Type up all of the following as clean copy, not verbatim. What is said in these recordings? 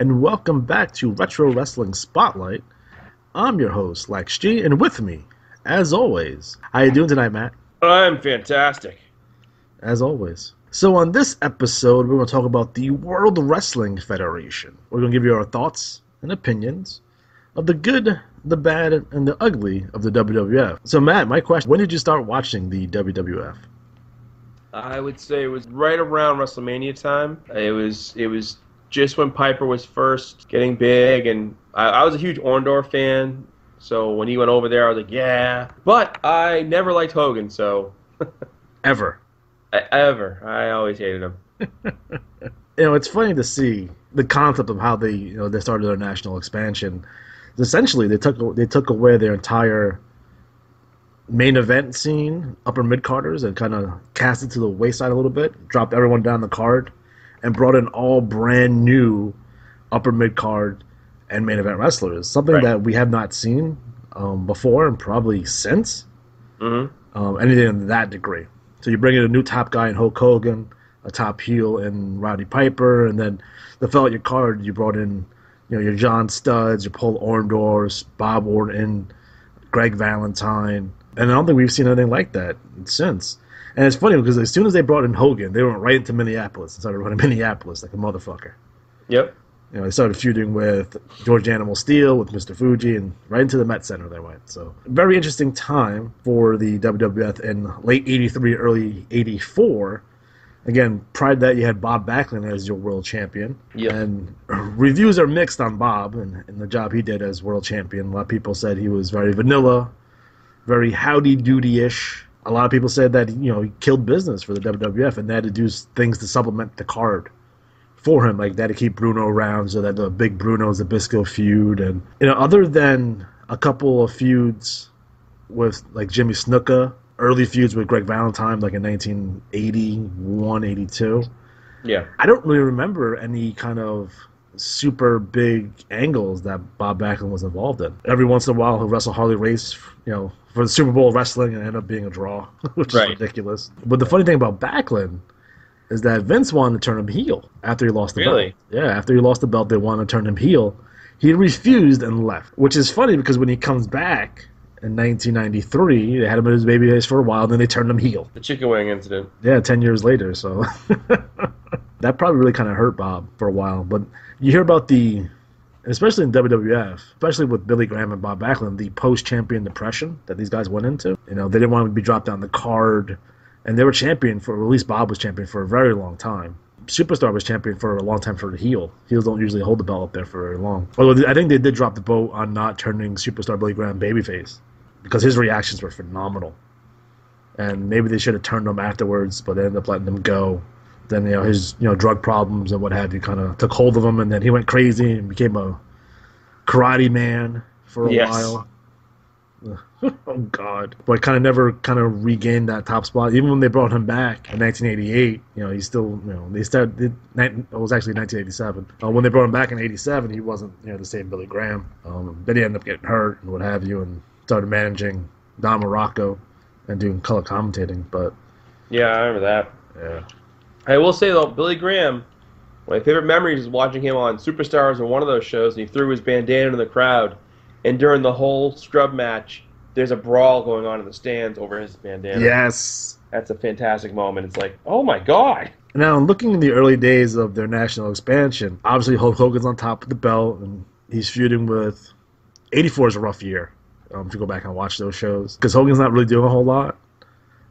And welcome back to Retro Wrestling Spotlight. I'm your host, Lex G, and with me, as always, how you doing tonight, Matt? I'm fantastic. As always. So on this episode, we're going to talk about the World Wrestling Federation. We're going to give you our thoughts and opinions of the good, the bad, and the ugly of the WWF. So Matt, my question, when did you start watching the WWF? I would say it was right around WrestleMania time. It was just when Piper was first getting big, and I was a huge Orndorff fan, so when he went over there, I was like, yeah. But I never liked Hogan, so... Ever? Ever. I always hated him. It's funny to see the concept of how they started their national expansion. Essentially, they took away their entire main event scene, upper mid-carders, and kind of cast it to the wayside a little bit, dropped everyone down the card, and brought in all brand new upper mid-card and main event wrestlers. Something that we have not seen before and probably since. Anything in that degree. So you bring in a new top guy in Hulk Hogan, a top heel in Roddy Piper, and then the fellow at your card, you brought in your John Studs, your Paul Orndorff, Bob Orton, Greg Valentine. And I don't think we've seen anything like that since. And it's funny because as soon as they brought in Hogan, they went right into Minneapolis and started running Minneapolis like a motherfucker. Yep. They started feuding with George Animal Steel, with Mr. Fuji, and right into the Met Center they went. So, very interesting time for the WWF in late 83, early 84. Again, prior to that, you had Bob Backlund as your world champion. Yep. And reviews are mixed on Bob and the job he did as world champion. A lot of people said he was very vanilla, very howdy-doody-ish. A lot of people said that he killed business for the WWF and they had to do things to supplement the card for him, like they had to keep Bruno around so that the big Bruno Zbyszko feud, and other than a couple of feuds with like Jimmy Snuka, early feuds with Greg Valentine like in 1981, 82. Yeah, I don't really remember any kind of super big angles that Bob Backlund was involved in. Every once in a while he'll wrestle Harley Race, for the Super Bowl wrestling and end up being a draw, which is ridiculous. But the funny thing about Backlund is that Vince wanted to turn him heel after he lost the belt. Yeah, after he lost the belt, they wanted to turn him heel. He refused and left, which is funny because when he comes back in 1993, they had him in his baby days for a while, then they turned him heel. The chicken wing incident. Yeah, 10 years later, so... That probably really kind of hurt Bob for a while. But you hear about especially in WWF, especially with Billy Graham and Bob Backlund, the post-champion depression that these guys went into. They didn't want to be dropped down the card. And they were champion or at least Bob was champion for a very long time. Superstar was champion for a long time for the heel. Heels don't usually hold the belt up there for very long. Although I think they did drop the boat on not turning Superstar Billy Graham babyface because his reactions were phenomenal. And maybe they should have turned him afterwards, but they ended up letting him go. Then his drug problems and what have you kind of took hold of him, and then he went crazy and became a karate man for a while. Oh God! But kind of never regained that top spot. Even when they brought him back in 1988, he still they started. It was actually 1987. When they brought him back in '87, he wasn't the same Billy Graham. Then he ended up getting hurt and what have you, and started managing Don Morocco and doing color commentating. But yeah, I remember that. Yeah. I will say though, Billy Graham, my favorite memories is watching him on Superstars or one of those shows, and he threw his bandana in the crowd, and during the whole scrub match, there's a brawl going on in the stands over his bandana. Yes. That's a fantastic moment. It's like, oh my God. Now, looking in the early days of their national expansion, obviously Hulk Hogan's on top of the belt, and he's feuding with... 84 is a rough year, if you go back and watch those shows, because Hogan's not really doing a whole lot.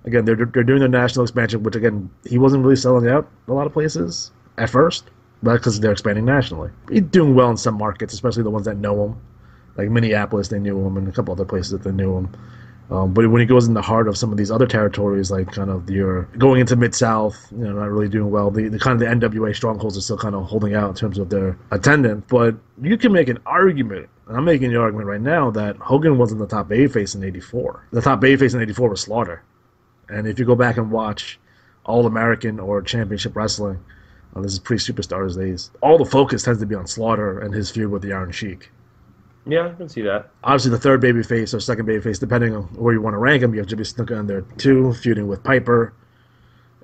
Again, they're doing their national expansion, which, again, he wasn't really selling out a lot of places at first, but because they're expanding nationally. He's doing well in some markets, especially the ones that know him. Like Minneapolis, they knew him, and a couple other places that they knew him. But when he goes in the heart of some of these other territories, like kind of you're going into Mid-South, not really doing well. The kind of the NWA strongholds are still kind of holding out in terms of their attendance. But you can make an argument, and I'm making the argument right now, that Hogan wasn't the top babyface in '84. The top babyface in '84 was Slaughter. And if you go back and watch All-American or Championship Wrestling, this is pre-Superstars days, all the focus tends to be on Slaughter and his feud with the Iron Sheik. Yeah, I can see that. Obviously, the third babyface or second babyface, depending on where you want to rank him, you have Jimmy Snuka in there too, feuding with Piper.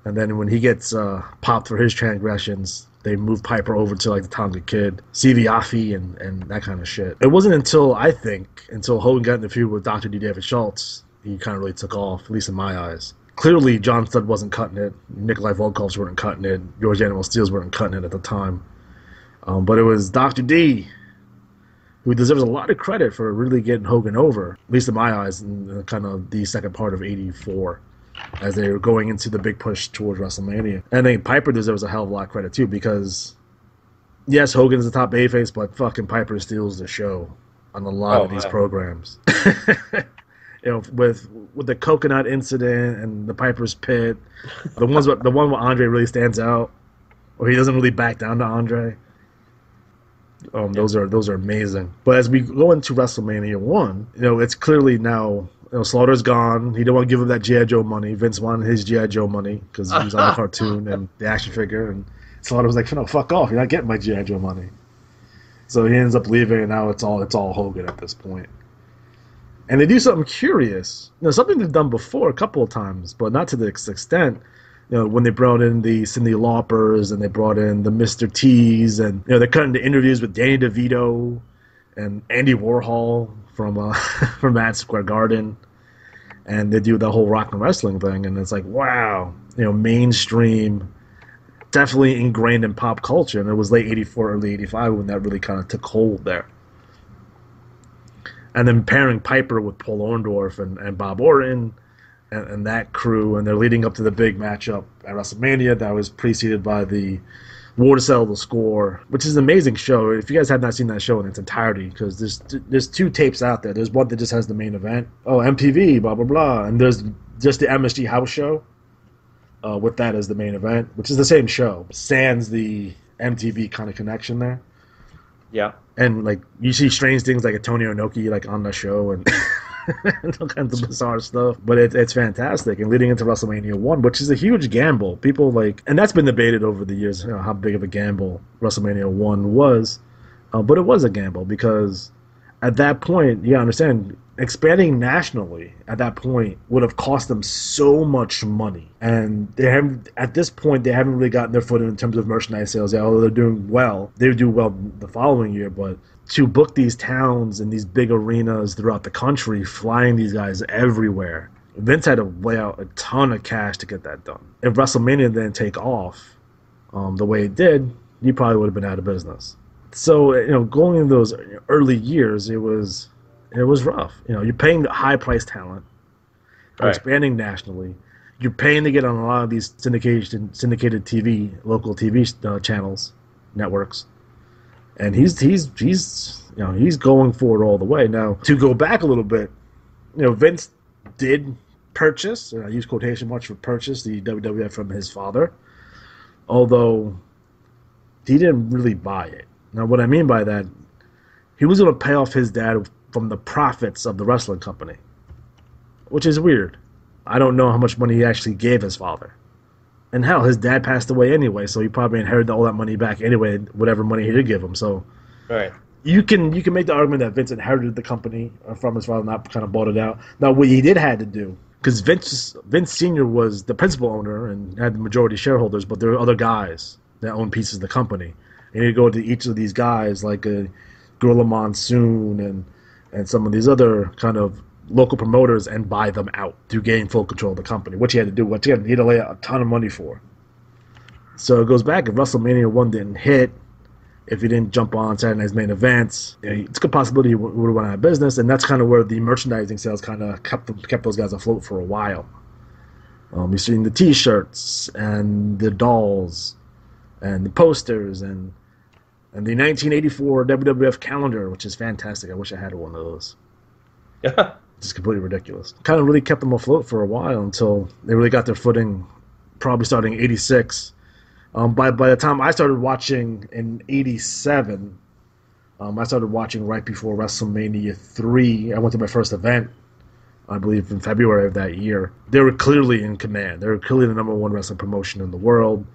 And then when he gets popped for his transgressions, they move Piper over to like the Tonga Kid, Stevie Aoki, and that kind of shit. It wasn't until Hogan got in the feud with Dr. D. David Schultz, he kind of really took off, at least in my eyes. Clearly, John Studd wasn't cutting it. Nikolai Volkovs weren't cutting it. George Animal Steels weren't cutting it at the time. But it was Dr. D, who deserves a lot of credit for really getting Hogan over, at least in my eyes, in kind of the second part of '84, as they were going into the big push towards WrestleMania. And I think Piper deserves a hell of a lot of credit, too, because, yes, Hogan is the top babyface, but fucking Piper steals the show on a lot of these programs. With the coconut incident and the Piper's Pit, the one where Andre really stands out, or he doesn't really back down to Andre. Those are amazing. But as we go into WrestleMania 1, it's clearly now, Slaughter's gone. He don't want to give him that G.I. Joe money. Vince wanted his G.I. Joe money because he was on the cartoon and the action figure. And Slaughter was like, no, fuck off. You're not getting my G.I. Joe money. So he ends up leaving, and now it's all Hogan at this point. And they do something curious. Something they've done before a couple of times, but not to the extent. When they brought in the Cyndi Laupers and they brought in the Mr. T's, and they're cutting the interviews with Danny DeVito and Andy Warhol from from Madison Square Garden, and they do the whole rock and wrestling thing, and it's like, wow, mainstream, definitely ingrained in pop culture, and it was late '84, early '85 when that really kind of took hold there. And then pairing Piper with Paul Orndorff and Bob Orton and that crew, and they're leading up to the big matchup at WrestleMania that was preceded by the War to Settle the Score, which is an amazing show. If you guys have not seen that show in its entirety, because there's two tapes out there. There's one that just has the main event, MTV, blah, blah, blah, and there's just the MSG House show with that as the main event, which is the same show, sans the MTV kind of connection there. Yeah. And like you see strange things like a Tony Inoki like on the show and all kinds of bizarre stuff. But it's fantastic. And leading into WrestleMania 1, which is a huge gamble. People and that's been debated over the years, how big of a gamble WrestleMania 1 was. But it was a gamble because at that point, you understand, expanding nationally at that point would have cost them so much money. And at this point, they haven't really gotten their foot in terms of merchandise sales. Yeah, although they're doing well. They do well the following year, but to book these towns and these big arenas throughout the country, flying these guys everywhere, Vince had to lay out a ton of cash to get that done. If WrestleMania didn't take off the way it did, you probably would have been out of business. So, going in those early years, it was rough. You're paying the high-priced talent, right, expanding nationally. You're paying to get on a lot of these syndicated TV, local TV channels, networks, and he's going for it all the way. Now, to go back a little bit, Vince did purchase, and I use quotation marks for purchase, the WWF from his father, although he didn't really buy it. Now, what I mean by that, he was going to pay off his dad from the profits of the wrestling company, which is weird. I don't know how much money he actually gave his father. And hell, his dad passed away anyway, so he probably inherited all that money back anyway, whatever money he did give him. So right. You can make the argument that Vince inherited the company from his father, not kind of bought it out. Now, what he did had to do, because Vince Sr. was the principal owner and had the majority shareholders, but there were other guys that owned pieces of the company. And you go to each of these guys, like Gorilla Monsoon and some of these other kind of local promoters, and buy them out to gain full control of the company, which he had to do, which he had to lay out a ton of money for. So it goes back, if WrestleMania 1 didn't hit, if he didn't jump on Saturday Night's main events, it's a good possibility he would have went out of business, and that's kind of where the merchandising sales kind of kept those guys afloat for a while. You've seen the T-shirts and the dolls and the posters and the 1984 WWF calendar, which is fantastic. I wish I had one of those. Yeah. Just completely ridiculous. Kind of really kept them afloat for a while until they really got their footing, probably starting '86. By the time I started watching in '87, I started watching right before WrestleMania 3. I went to my first event, I believe, in February of that year. They were clearly in command. They were clearly the number one wrestling promotion in the world,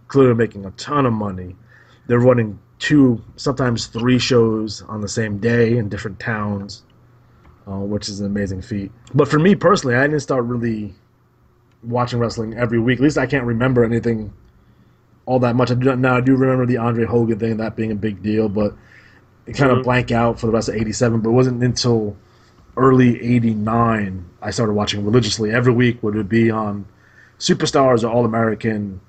clearly making a ton of money. They're running 2, sometimes 3 shows on the same day in different towns, which is an amazing feat. But for me personally, I didn't start really watching wrestling every week. At least I can't remember anything all that much. I do remember the Andre Hogan thing, that being a big deal, but it kind of blank out for the rest of '87. But it wasn't until early '89 I started watching religiously every week. Would it be on Superstars or All American,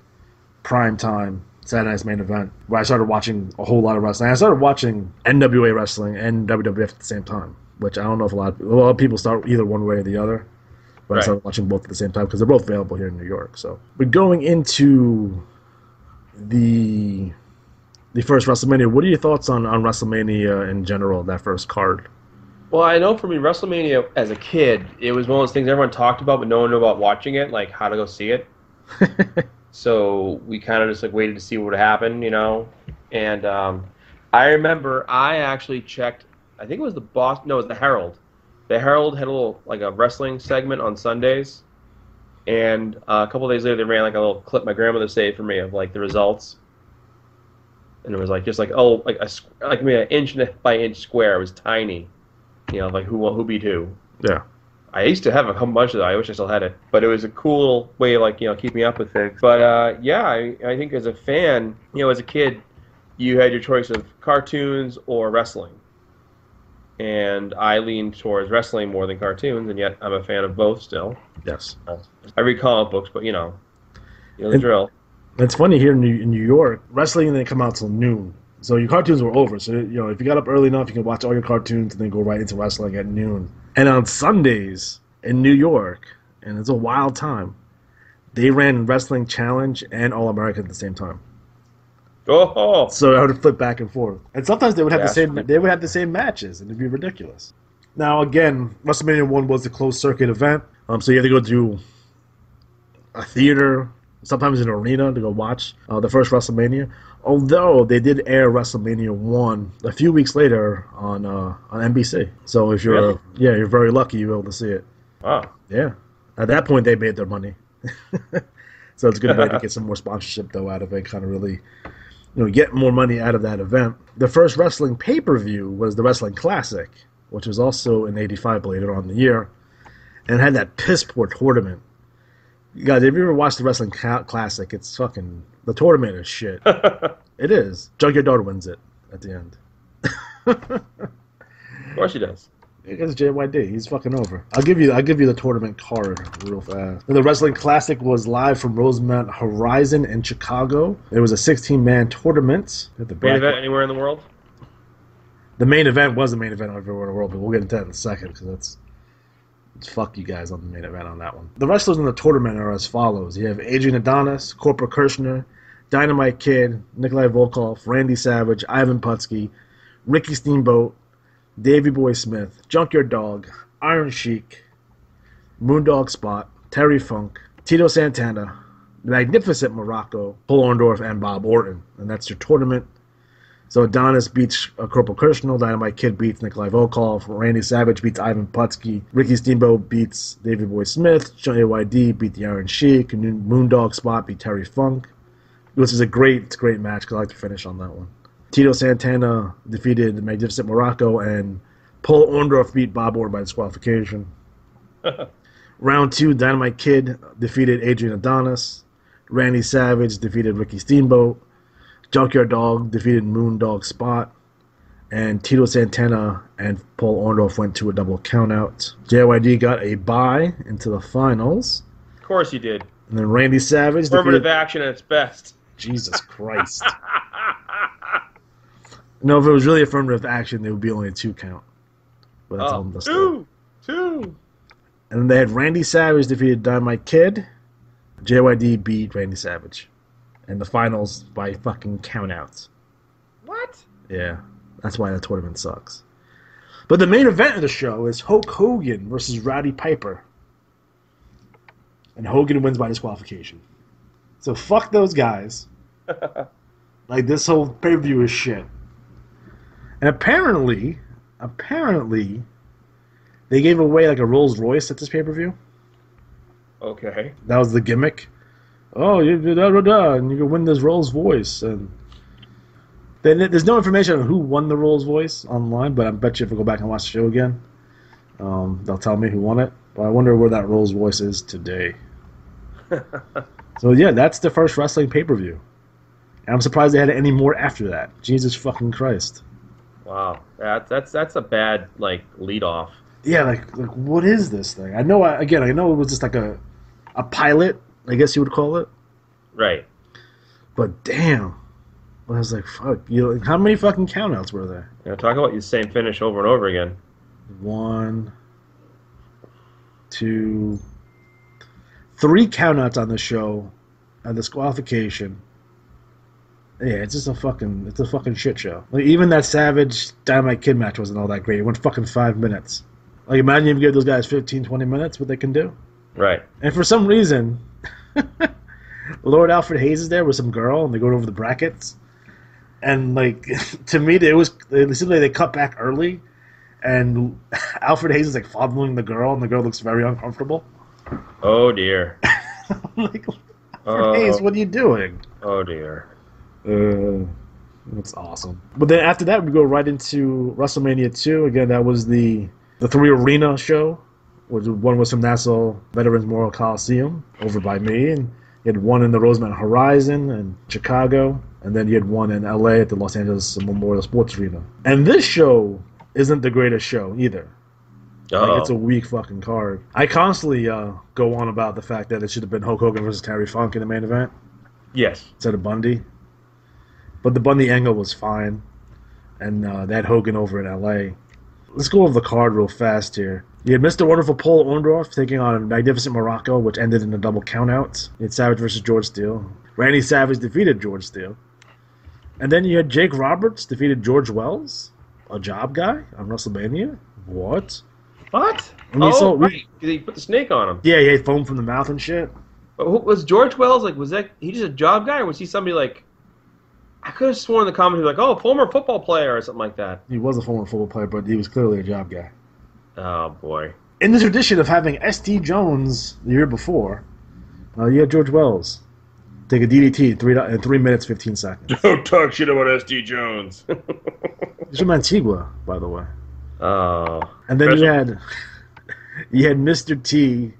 Prime Time, Saturday Night's Main Event, where I started watching a whole lot of wrestling. I started watching NWA wrestling and WWF at the same time, which I don't know if a lot of people start either one way or the other. But right. I started watching both at the same time because they're both available here in New York. So we're going into the first WrestleMania. What are your thoughts on WrestleMania in general, that first card? Well, I know for me, WrestleMania as a kid, it was one of those things everyone talked about, but no one knew about watching it, like how to go see it. So we kind of just like waited to see what would happen, you know. And I remember I actually checked. I think it was it was the Herald. The Herald had a wrestling segment on Sundays, and a couple of days later they ran like a little clip my grandmother saved for me of like the results. And it was like just like maybe an inch by inch square. It was tiny, you know, like who beat who. Yeah. I used to have a whole bunch of that. I wish I still had it, but it was a cool way of like, you know, keeping up with things. But yeah, I think as a fan, you know, as a kid, you had your choice of cartoons or wrestling, and I leaned towards wrestling more than cartoons, and yet I'm a fan of both still. Yes. I read comic books, but you know the drill. It's funny here in New York, wrestling didn't come out till noon. So your cartoons were over. So, you know, if you got up early enough, you can watch all your cartoons and then go right into wrestling at noon. And on Sundays in New York, and it's a wild time, they ran Wrestling Challenge and All American at the same time. Oh. So I would flip back and forth. And sometimes they would have the same matches, and it'd be ridiculous. Now, again, WrestleMania 1 was a closed circuit event. So you had to go to a theater, sometimes an arena, to go watch the first WrestleMania. Although they did air WrestleMania 1 a few weeks later on NBC. So if you're you're very lucky you were able to see it. Wow. Yeah. At that point they made their money. So it's a good way to get some more sponsorship though out of it, kind of really, you know, get more money out of that event. The first wrestling pay-per-view was the Wrestling Classic, which was also in '85 later on in the year, and had that piss poor tournament. Guys, if you ever watched the Wrestling Classic, it's fucking... The tournament is shit. It is. Junkyard Dog wins it at the end. Of course he does. It's JYD. He's fucking over. I'll give you the tournament card real fast. And the Wrestling Classic was live from Rosemont Horizon in Chicago. It was a 16-man tournament. Main event anywhere in the world? The main event was the main event everywhere in the world, but we'll get into that in a second because that's... Fuck you guys on the main event on that one. The wrestlers in the tournament are as follows. You have Adrian Adonis, Corporal Kirshner, Dynamite Kid, Nikolai Volkov, Randy Savage, Ivan Putski, Ricky Steamboat, Davey Boy Smith, Junkyard Dog, Iron Sheik, Moondog Spot, Terry Funk, Tito Santana, the Magnificent Morocco, Paul Orndorff, and Bob Orton. And that's your tournament. So Adonis beats Corporal Kirshner, Dynamite Kid beats Nikolai Volkov, Randy Savage beats Ivan Putski, Ricky Steamboat beats Davey Boy Smith, JYD beat the Iron Sheik, Moondog Spot beat Terry Funk. Which is a great match because I like to finish on that one. Tito Santana defeated the Magnificent Morocco, and Paul Orndorff beat Bob Orton by disqualification. Round 2, Dynamite Kid defeated Adrian Adonis. Randy Savage defeated Ricky Steamboat. Junkyard Dog defeated Moondog Spot, and Tito Santana and Paul Orndorff went to a double countout. JYD got a bye into the finals. Of course he did. And then Randy Savage affirmative action at its best. Jesus Christ. No, if it was really affirmative action, there would be only a 2 count. But that's two. And then they had Randy Savage defeated Dynamite Kid. JYD beat Randy Savage. And the finals by fucking countouts. What? Yeah, that's why the tournament sucks. But the main event of the show is Hulk Hogan versus Roddy Piper. And Hogan wins by disqualification. So fuck those guys. Like, this whole pay-per-view is shit. And apparently, they gave away like a Rolls Royce at this pay-per-view. Okay. That was the gimmick. Oh, and you can win this Rolls Royce. And then there's no information on who won the Rolls Royce online, but I bet you if we go back and watch the show again, they'll tell me who won it. But I wonder where that Rolls Royce is today. So yeah, that's the first wrestling pay-per-view. And I'm surprised they had any more after that. Jesus fucking Christ. Wow. That's a bad, like, lead off. Yeah, like what is this thing? I know it was just like a pilot, I guess you would call it. Right. But damn. I was like, fuck. How many fucking countouts were there? Talk about the same finish over and over again. 1, 2, 3 countouts on the show, a disqualification. Yeah, it's just a fucking shit show. Like, even that Savage Dynamite Kid match wasn't all that great. It went fucking 5 minutes. Like, imagine if you give those guys 15, 20 minutes, what they can do. Right. And for some reason, Lord Alfred Hayes is there with some girl, and they go over the brackets. And, like, to me, it seemed like they cut back early, and Alfred Hayes is, like, fondling the girl, and the girl looks very uncomfortable. Oh, dear. Like, Alfred Hayes, what are you doing? Oh, dear. That's awesome. But then after that, we go right into WrestleMania 2. Again, that was the 3 arena show. One was from Nassau Veterans Memorial Coliseum over by me, and you had one in the Rosemont Horizon in Chicago, and then you had one in LA at the Los Angeles Memorial Sports Arena. And this show isn't the greatest show either. Like, it's a weak fucking card. I constantly go on about the fact that it should have been Hulk Hogan versus Terry Funk in the main event. Yes. Instead of Bundy. But the Bundy angle was fine. And they had Hogan over in LA. Let's go over the card real fast here. You had Mr. Wonderful Paul Orndorff taking on Magnificent Morocco, which ended in a double countout. You had Savage versus George Steele. Randy Savage defeated George Steele. And then you had Jake Roberts defeated George Wells, a job guy, on WrestleMania. What? What? Right. They put the snake on him. Yeah, he had foam from the mouth and shit. But was George Wells, like, was that he just a job guy, or was he somebody like? I could have sworn the commentary like, oh, former football player or something like that. He was a former football player, but he was clearly a job guy. Oh boy! In the tradition of having S.T. Jones the year before, you had George Wells take a DDT in 3 minutes 15 seconds. Don't talk shit about S.T. Jones. He's from Antigua, by the way. Oh. And then you had Mr. T,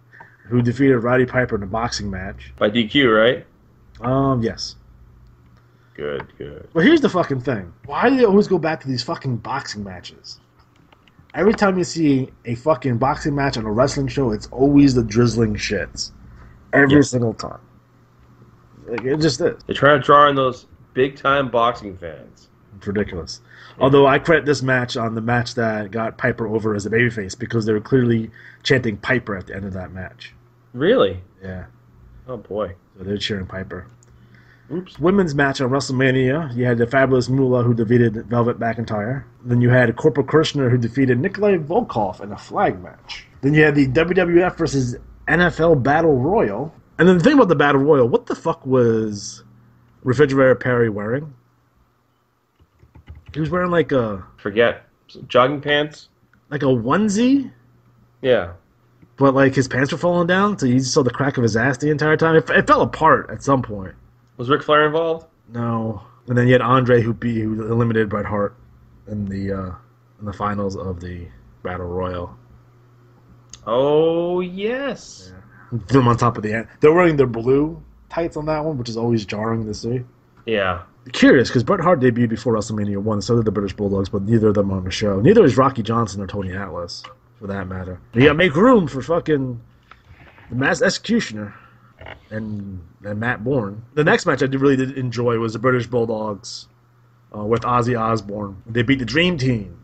who defeated Roddy Piper in a boxing match. By DQ, right? Yes. Good. Well, here's the fucking thing. Why do they always go back to these fucking boxing matches? Every time you see a fucking boxing match on a wrestling show, it's always the drizzling shits. Every single time. Like, it just is. They're trying to draw in those big-time boxing fans. It's ridiculous. Yeah. Although I credit this match on the match that got Piper over as a babyface, because they were clearly chanting Piper at the end of that match. Really? Yeah. Oh, boy. So they're cheering Piper. Oops. Women's match on WrestleMania, you had the Fabulous Moolah, who defeated Velvet McIntyre. Then you had Corporal Kirshner, who defeated Nikolai Volkov in a flag match. Then you had the WWF versus NFL Battle Royal. And then the thing about the Battle Royal, what the fuck was Refrigerator Perry wearing? He was wearing like a... Forget. Jogging pants? Like a onesie? Yeah. But like his pants were falling down, so you just saw the crack of his ass the entire time. It fell apart at some point. Was Ric Flair involved? No. And then you had Andre who eliminated Bret Hart in the finals of the Battle Royal. Oh, yes. Yeah. Threw them on top of the end. They're wearing their blue tights on that one, which is always jarring to see. Yeah. Curious, because Bret Hart debuted before WrestleMania 1, so did the British Bulldogs, but neither of them on the show. Neither is Rocky Johnson or Tony Atlas, for that matter. You gotta make room for fucking the Mass Executioner. And Matt Bourne. The next match I really did enjoy was the British Bulldogs with Ozzy Osbourne. They beat the Dream Team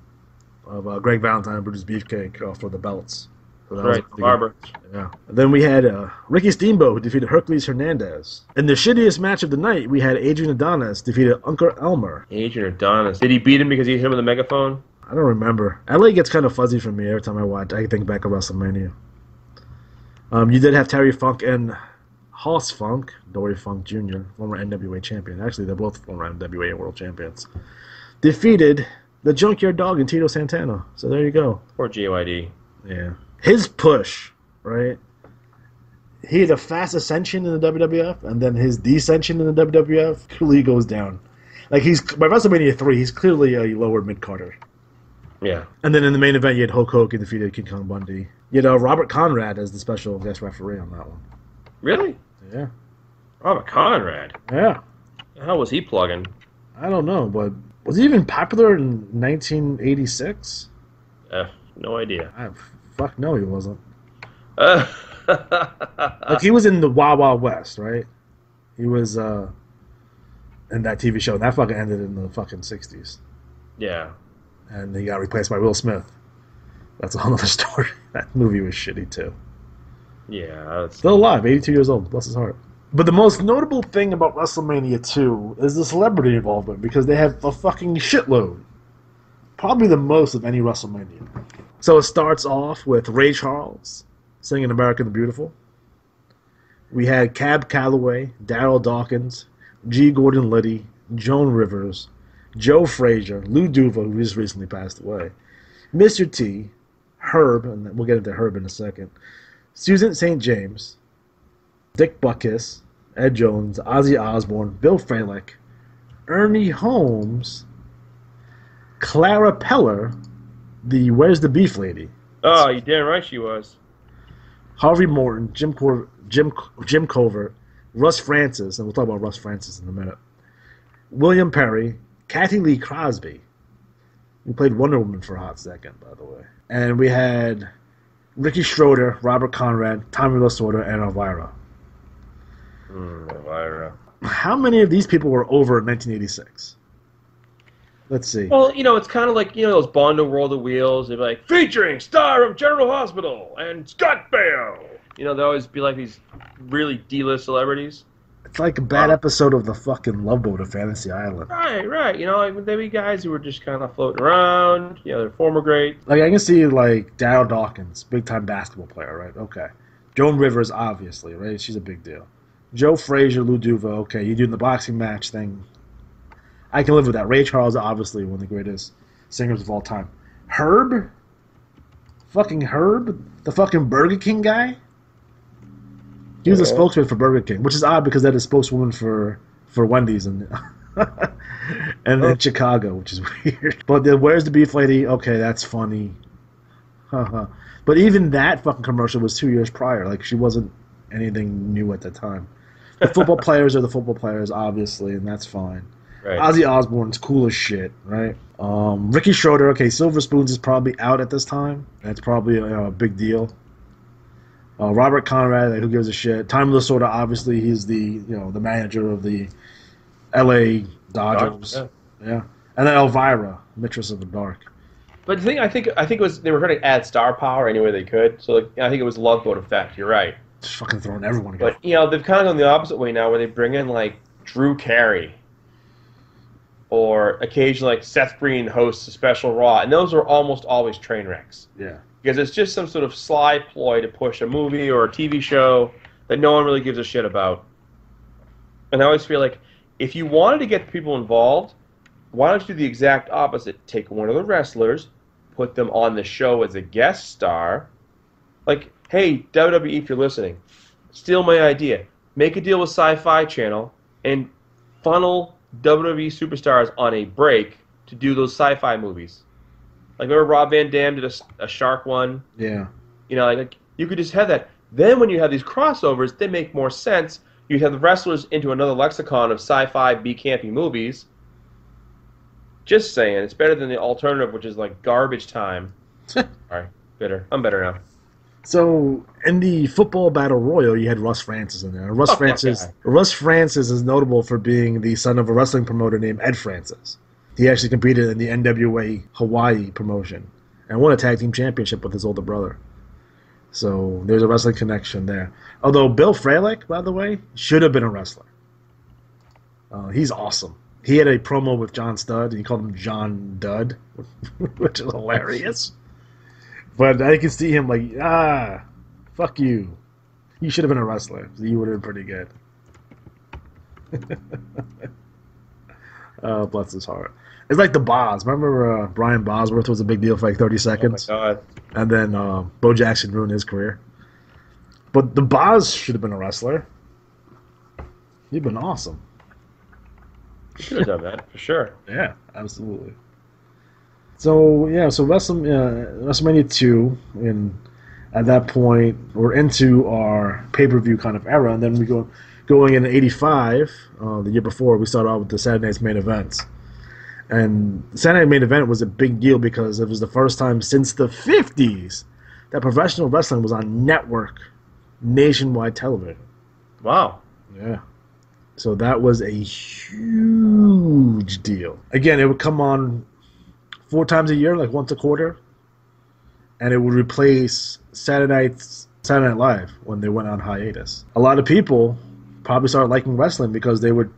of Greg Valentine and Brutus Beefcake for the belts. So that right, Barber. Yeah. And then we had Ricky Steamboat, who defeated Hercules Hernandez. In the shittiest match of the night, we had Adrian Adonis defeated Uncle Elmer. Adrian Adonis. Did he beat him because he hit him with a megaphone? I don't remember. LA gets kind of fuzzy for me every time I watch. I think back of WrestleMania. You did have Terry Funk and Hoss Funk, Dory Funk Jr., former NWA champion. Actually, they're both former NWA world champions. Defeated the Junkyard Dog and Tito Santana. So there you go. Or JYD. Yeah. His push, right? He had a fast ascension in the WWF, and then his descension in the WWF clearly goes down. Like, by WrestleMania 3, he's clearly a lower mid-carder. Yeah. And then in the main event, you had Hulk Hogan defeated King Kong Bundy. You had Robert Conrad as the special guest referee on that one. Really? Yeah. Robert Conrad? Yeah. How was he plugging? I don't know, but was he even popular in 1986? No idea. Fuck no, he wasn't. Like, he was in the Wild Wild West, right? He was in that TV show. That fucking ended in the fucking 60s. Yeah. And he got replaced by Will Smith. That's a whole other story. That movie was shitty, too. Yeah. Still alive, 82 years old. Bless his heart. But the most notable thing about WrestleMania 2 is the celebrity involvement, because they have a fucking shitload. Probably the most of any WrestleMania. So it starts off with Ray Charles singing America the Beautiful. We had Cab Calloway, Daryl Dawkins, G. Gordon Liddy, Joan Rivers, Joe Frazier, Lou Duva, who just recently passed away, Mr. T, Herb, and we'll get into Herb in a second, Susan St. James, Dick Butkus, Ed Jones, Ozzy Osbourne, Bill Fralick, Ernie Holmes, Clara Peller, the Where's the Beef lady. Oh, you damn right she was. Harvey Morton, Jim Covert, Russ Francis, and we'll talk about Russ Francis in a minute, William Perry, Kathy Lee Crosby, who played Wonder Woman for a hot second, by the way. And we had Ricky Schroeder, Robert Conrad, Tommy Lasorda, and Elvira. Elvira. How many of these people were over in 1986? Let's see. Well, it's kind of like, those Bondo World of Wheels. They'd be like, featuring star of General Hospital and Scott Baio. They'd always be like these really D-list celebrities. It's like a bad episode of the fucking Love Boat of Fantasy Island. Right. Like, there'd be guys who were just kind of floating around. They're former great. Like, I can see, like, Daryl Dawkins, big-time basketball player, right? Okay. Joan Rivers, obviously, right? She's a big deal. Joe Frazier, Lou Duva, okay. You're doing the boxing match thing. I can live with that. Ray Charles, obviously, one of the greatest singers of all time. Herb? Fucking Herb? The fucking Burger King guy? He was a spokesman for Burger King, which is odd because they're the spokeswoman for Wendy's and in Chicago, which is weird. But the Where's the Beef lady? Okay, that's funny. But even that fucking commercial was 2 years prior. Like, she wasn't anything new at the time. The football players are the football players, obviously, and that's fine. Right. Ozzy Osbourne's cool as shit, right? Ricky Schroeder, okay, Silver Spoons is probably out at this time. That's probably a big deal. Robert Conrad, like, who gives a shit? Tommy Lasorda, obviously, he's the the manager of the L.A. Dodgers. Yeah. And then Elvira, Mistress of the Dark. But the thing, I think it was they were trying to add star power any way they could. So I think it was Love Boat effect. You're right. Just fucking throwing everyone together. But they've kind of gone the opposite way now, where they bring in like Drew Carey, or occasionally like Seth Green hosts a special Raw, and those are almost always train wrecks. Yeah. Because it's just some sort of sly ploy to push a movie or a TV show that no one really gives a shit about. And I always feel like if you wanted to get people involved, why don't you do the exact opposite? Take one of the wrestlers, put them on the show as a guest star. Like, hey, WWE, if you're listening, steal my idea. Make a deal with Sci-Fi Channel and funnel WWE superstars on a break to do those sci-fi movies. Like, remember Rob Van Dam did a shark one? Yeah. Like you could just have that. Then when you have these crossovers, they make more sense. You have the wrestlers into another lexicon of sci-fi B-campy movies. Just saying, it's better than the alternative, which is like garbage time. Sorry, bitter. I'm better now. So in the football battle royal, you had Russ Francis in there. Russ Francis is notable for being the son of a wrestling promoter named Ed Francis. He actually competed in the NWA Hawaii promotion and won a tag team championship with his older brother. So there's a wrestling connection there. Although Bill Fralick, by the way, should have been a wrestler. He's awesome. He had a promo with John Studd, and he called him John Dud, which is hilarious. But I can see him like, fuck you. You should have been a wrestler. So you would have been pretty good. Oh, bless his heart. It's like the Boz. Remember Brian Bosworth was a big deal for like 30 seconds? Oh, my God. And then Bo Jackson ruined his career. But the Boz should have been a wrestler. He'd been awesome. You should have done that, for sure. Yeah, absolutely. So, WrestleMania 2, and at that point, we're into our pay-per-view kind of era, and then we going in '85, the year before, we started out with the Saturday Night's main events. And the Saturday Night main event was a big deal because it was the first time since the 50s that professional wrestling was on network, nationwide television. Wow. Yeah. So that was a huge deal. Again, it would come on 4 times a year, like once a quarter, and it would replace Saturday Night Live when they went on hiatus. A lot of people probably started liking wrestling because they would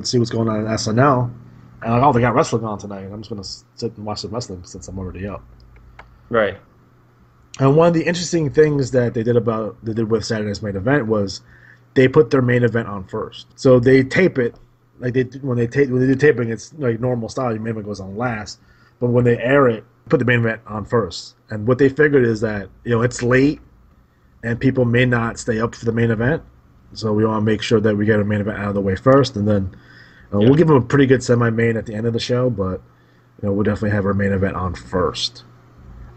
see what's going on in SNL, and like, oh, they got wrestling on tonight. I'm just gonna sit and watch the wrestling since I'm already up. Right. And one of the interesting things that they did with Saturday's main event was they put their main event on first. So they tape it like when they do taping, it's like normal style. Your main event goes on last, but when they air it, put the main event on first. And what they figured is that it's late, and people may not stay up for the main event, so we want to make sure that we get our main event out of the way first, and then we'll give them a pretty good semi-main at the end of the show, but we'll definitely have our main event on first.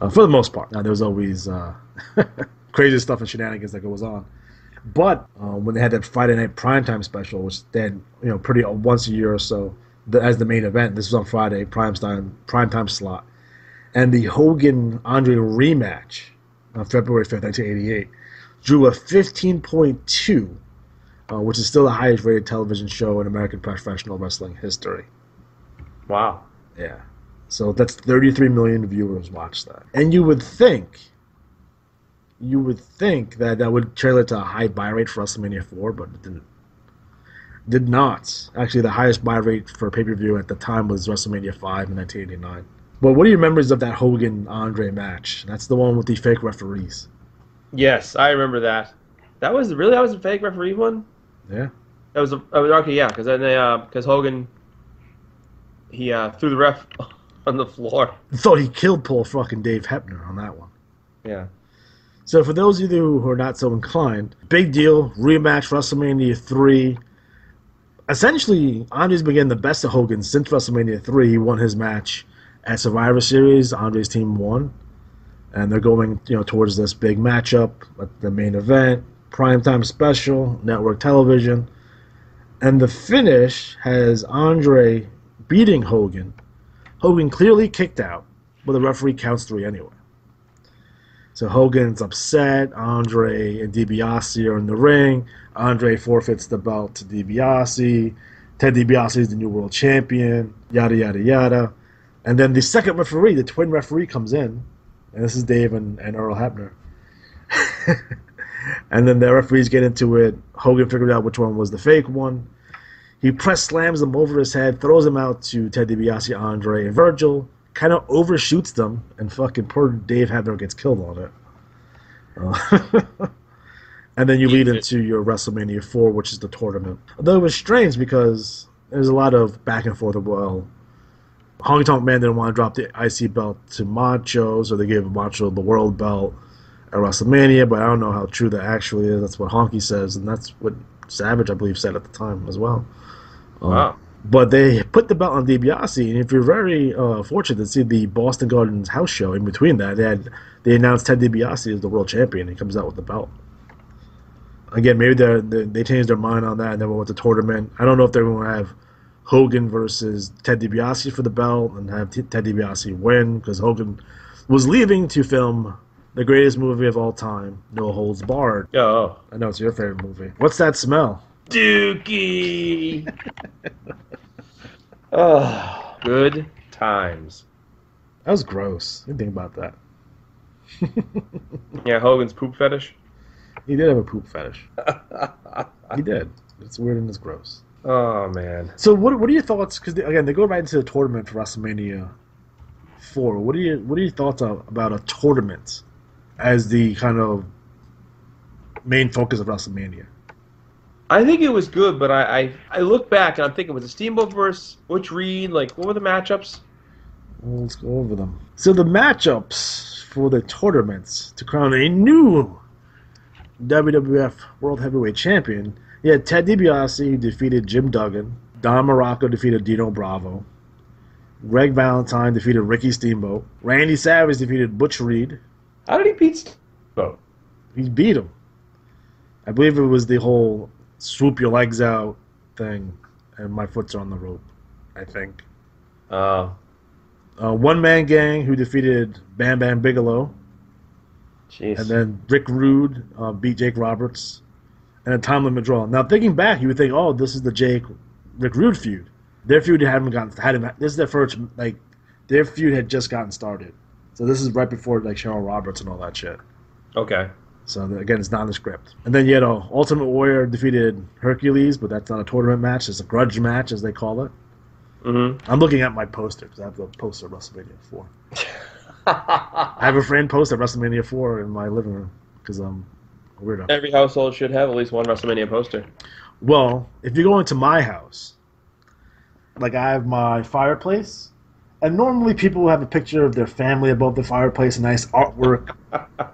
For the most part. Now, there's always crazy stuff and shenanigans that goes on. But when they had that Friday night primetime special, which then, pretty once a year or so, as the main event, this was on Friday, primetime slot. And the Hogan-Andre rematch on February 5th, 1988, drew a 15.2, which is still the highest rated television show in American professional wrestling history. Wow. Yeah. So that's 33 million viewers watched that. And you would think that would translate to a high buy rate for WrestleMania 4, but it didn't. Did not. Actually, the highest buy rate for pay-per-view at the time was WrestleMania 5 in 1989. But what are your memories of that Hogan-Andre match? That's the one with the fake referees. Yes, I remember that. That was a fake referee one? Yeah. Okay, yeah, because Hogan, he threw the ref on the floor. I thought he killed poor fucking Dave Hebner on that one. Yeah. So for those of you who are not so inclined, big deal, rematch WrestleMania 3. Essentially, Andre's been getting the best of Hogan since WrestleMania 3. He won his match at Survivor Series. Andre's team won. And they're going, towards this big matchup at the main event, primetime special, network television. And the finish has Andre beating Hogan. Hogan clearly kicked out, but the referee counts 3 anyway. So Hogan's upset. Andre and DiBiase are in the ring. Andre forfeits the belt to DiBiase. Ted DiBiase is the new world champion. Yada, yada, yada. And then the second referee, the twin referee, comes in. And this is Dave and Earl Hebner. And then the referees get into it. Hogan figured out which one was the fake one. He press slams them over his head, throws them out to Ted DiBiase, Andre, and Virgil. Kind of overshoots them, and fucking poor Dave Hebner gets killed on it. And then you lead into your WrestleMania 4, which is the tournament. Although it was strange because there's a lot of back and forth. Well, Honky Tonk Man didn't want to drop the IC belt to Macho, so they gave Macho the world belt at WrestleMania, but I don't know how true that actually is. That's what Honky says, and that's what Savage, I believe, said at the time as well. Wow. But they put the belt on DiBiase, and if you're very fortunate to see the Boston Gardens house show in between that, they announced Ted DiBiase as the world champion. He comes out with the belt. Again, maybe they changed their mind on that and then went with the tournament. I don't know if they're going to have Hogan versus Ted DiBiase for the belt and have Ted DiBiase win, because Hogan was leaving to film the greatest movie of all time, No Holds Barred. Oh. I know it's your favorite movie. What's that smell? Dookie. Oh, good times. That was gross. What do you think about that? Yeah, Hogan's poop fetish. He did have a poop fetish. He did. It's weird and it's gross. Oh man. So what are your thoughts? Because again, they go right into the tournament for WrestleMania 4. What are your thoughts about a tournament as the kind of main focus of WrestleMania? I think it was good, but I look back and I'm thinking, was it Steamboat versus Butch Reed? Like, what were the matchups? Well, let's go over them. So the matchups for the tournaments to crown a new WWF World Heavyweight Champion. You had Ted DiBiase defeated Jim Duggan. Don Morocco defeated Dino Bravo. Greg Valentine defeated Ricky Steamboat. Randy Savage defeated Butch Reed. How did he beat Steamboat? He beat him. I believe it was the whole swoop your legs out thing, and my foot's on the rope, I think. One Man Gang, who defeated Bam Bam Bigelow. Jeez. And then Rick Rude beat Jake Roberts. And a time limit draw. Now, thinking back, you would think, oh, this is the Rick Rude feud. Their feud this is their first, their feud had just gotten started. So this is right before, Cheryl Roberts and all that shit. Okay. So, again, it's not in the script. And then you had Ultimate Warrior defeated Hercules, but that's not a tournament match. It's a grudge match, as they call it. Mm-hmm. I'm looking at my poster, because I have the poster of WrestleMania 4. I have a framed poster of WrestleMania 4 in my living room, because I'm a weirdo. Every household should have at least one WrestleMania poster. Well, if you go into my house, I have my fireplace, and normally people will have a picture of their family above the fireplace, a nice artwork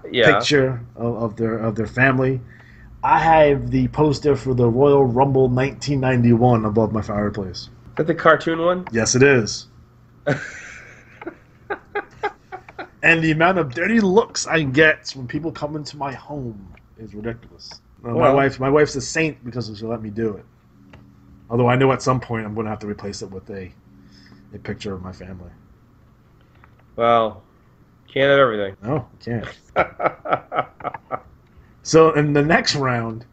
picture of their family. I have the poster for the Royal Rumble 1991 above my fireplace. Is that the cartoon one? Yes, it is. And the amount of dirty looks I get when people come into my home is ridiculous. My wife's a saint because she'll let me do it. Although I know at some point I'm going to have to replace it with a picture of my family. Well, can't have everything. No, you can't. So in the next round,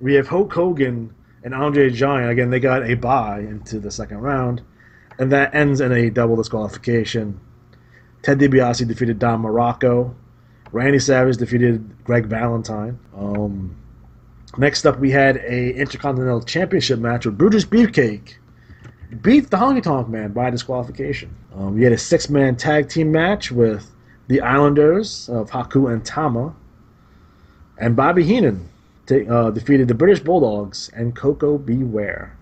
we have Hulk Hogan and Andre the Giant. Again, they got a bye into the second round, and that ends in a double disqualification. Ted DiBiase defeated Don Morocco. Randy Savage defeated Greg Valentine. Next up, we had a Intercontinental Championship match with Brutus Beefcake beat the Honky Tonk Man by disqualification. We had a 6-man tag team match with the Islanders of Haku and Tama, and Bobby Heenan defeated the British Bulldogs and Coco Beware.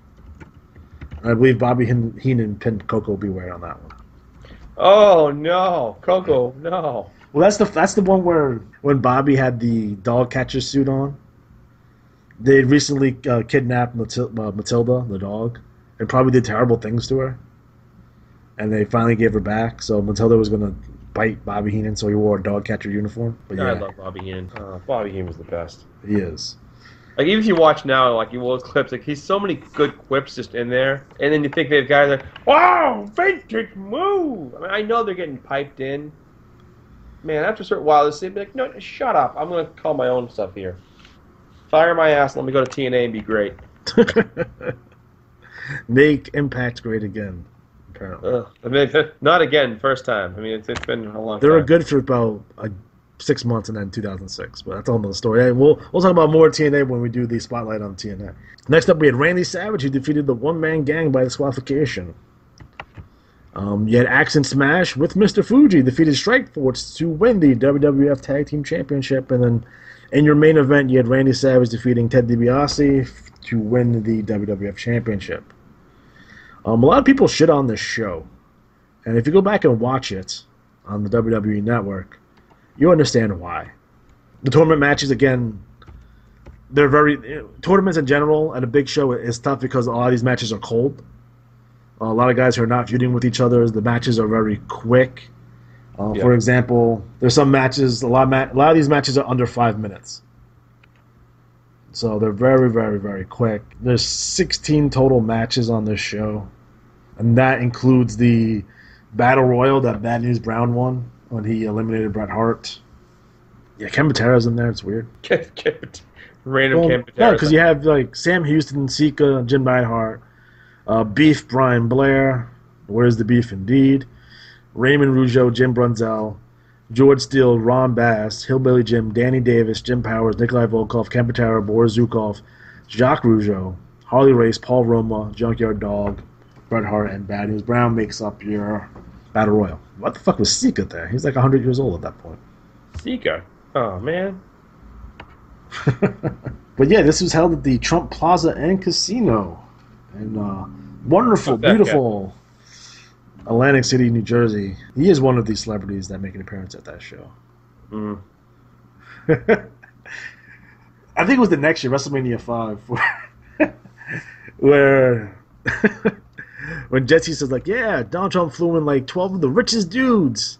I believe Bobby Heenan pinned Coco Beware on that one. Oh no, Coco, no. Well, that's the one where when Bobby had the dog catcher suit on, they had recently kidnapped Matilda, the dog, and probably did terrible things to her. And they finally gave her back, so Matilda was going to bite Bobby Heenan, so he wore a dog catcher uniform. But yeah, I love Bobby Heenan. Bobby Heenan was the best. He is. Even if you watch now, you will clips, he's so many good quips just in there, and then you think they have guys like, wow, vintage move. I mean, I know they're getting piped in. Man, after a certain while, they'll be like, no, shut up. I'm going to call my own stuff here. Fire my ass and let me go to TNA and be great. Make Impact great again, apparently. I mean, not again, first time. I mean, it's been a long time. They were good for about 6 months and then 2006, but that's all another story. Hey, we'll talk about more TNA when we do the spotlight on TNA. Next up, we had Randy Savage, who defeated the One Man Gang by disqualification. You had Axe and Smash with Mr. Fuji defeated Strikeforce to win the WWF Tag Team Championship, and then in your main event, you had Randy Savage defeating Ted DiBiase to win the WWF Championship. A lot of people shit on this show, and if you go back and watch it on the WWE Network, you understand why. The tournament matches, again, they're tournaments in general at a big show is tough because a lot of these matches are cold. A lot of guys who are not feuding with each other, the matches are very quick. For example, there's some matches, a lot of these matches are under 5 minutes. So they're very, very, very quick. There's 16 total matches on this show. And that includes the Battle Royal that Bad News Brown won when he eliminated Bret Hart. Yeah, Ken Patera's in there. It's weird. Random Ken Patera. No, because you have Sam Houston, Sika, Jim Neidhart, Beef Brian Blair, Where's the Beef Indeed, Raymond Rougeau, Jim Brunzell, George Steele, Ron Bass, Hillbilly Jim, Danny Davis, Jim Powers, Nikolai Volkov, Ken Patera, Boris Zukov, Jacques Rougeau, Harley Race, Paul Roma, Junkyard Dog, Bret Hart, and Bad News Brown makes up your Battle Royal. What the fuck was Sika there? He's like 100 years old at that point. Sika? Oh, man. But yeah, this was held at the Trump Plaza and Casino. And wonderful, beautiful Atlantic City, New Jersey. He is one of these celebrities that make an appearance at that show. Mm. I think it was the next year, WrestleMania 5, where when Jesse says, like, yeah, Donald Trump flew in like 12 of the richest dudes.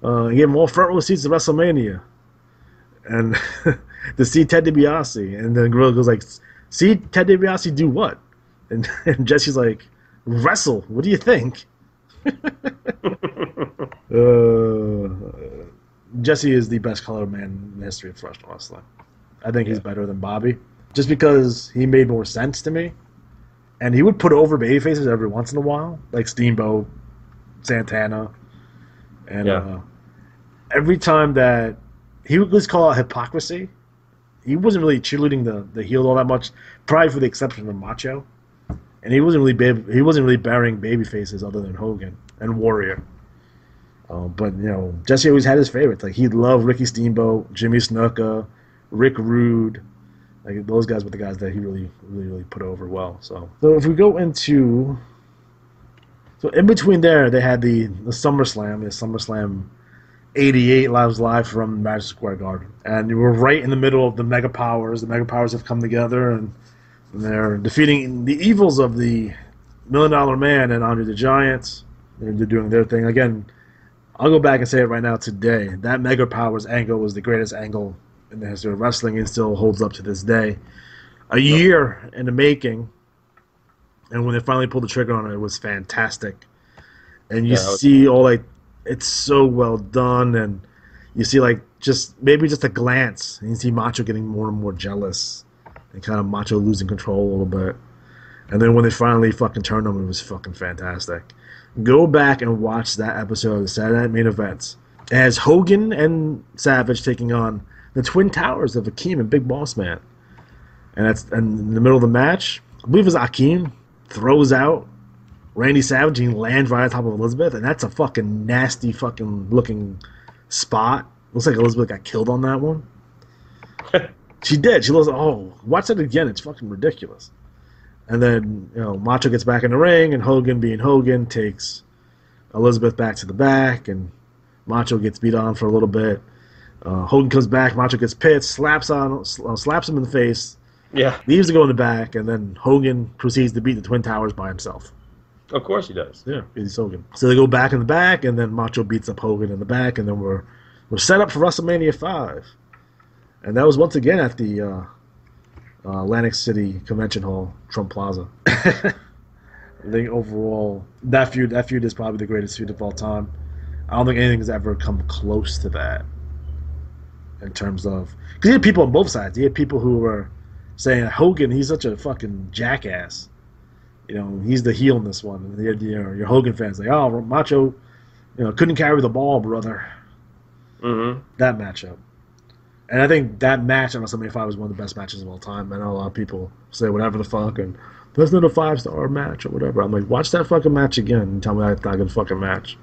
He gave them all front row seats to WrestleMania. And to see Ted DiBiase. And then Gorilla goes like, see Ted DiBiase do what? And Jesse's like, wrestle. What do you think? Jesse is the best colored man in the history of professional wrestling. I think he's better than Bobby. Just because he made more sense to me. And he would put over babyfaces every once in a while. Like Steamboat, Santana. And every time that he would just call out hypocrisy, he wasn't really cheerleading the heel all that much, probably for the exception of Macho. And he wasn't really burying baby faces other than Hogan and Warrior. But you know, Jesse always had his favorites. Like he loved Ricky Steamboat, Jimmy Snuka, Rick Rude. Like those guys were the guys that he really put over well. So if we go into, so in between there, they had the SummerSlam 88 live from Madison Square Garden, and we're right in the middle of the Mega Powers. The Mega Powers have come together, and they're defeating the evils of the $1 Million Man and Andre the Giant. They're doing their thing again. I'll go back and say it right now today. That Mega Powers angle was the greatest angle in the history of wrestling and still holds up to this day. A year in the making, and when they finally pulled the trigger on it, it was fantastic. And you see all like, it's so well done, and you see like maybe just a glance, and you see Macho getting more and more jealous, and kind of Macho losing control a little bit. And then when they finally fucking turned him, it was fucking fantastic. Go back and watch that episode of the Saturday Night Main Events. It has Hogan and Savage taking on the Twin Towers of Akeem and Big Boss Man. And in the middle of the match, I believe it was Akeem, throws out Randy Savage and lands right on top of Elizabeth, and that's a fucking nasty fucking looking spot. Looks like Elizabeth got killed on that one. She did. She was, watch that again. It's fucking ridiculous. And then, you know, Macho gets back in the ring, and Hogan, being Hogan, takes Elizabeth back to the back, and Macho gets beat on for a little bit. Hogan comes back, Macho gets pissed, slaps him in the face, leaves to go in the back, and then Hogan proceeds to beat the Twin Towers by himself. Of course he does. Yeah, he's Hogan. So they go back in the back, and then Macho beats up Hogan in the back, and then we're set up for WrestleMania 5. And that was once again at the Atlantic City Convention Hall, Trump Plaza. I think overall, that feud is probably the greatest feud of all time. I don't think anything's ever come close to that in terms of... Because you had people on both sides. You had people who were saying, Hogan, he's such a fucking jackass. You know, he's the heel in this one. And you had, your Hogan fans like, oh, Macho, couldn't carry the ball, brother. Mm-hmm. That matchup. And I think that match at WrestleMania 5 was one of the best matches of all time. I know a lot of people say whatever the fuck, and that's not a 5-star match or whatever. I'm like, watch that fucking match again and tell me that's not a good fucking match.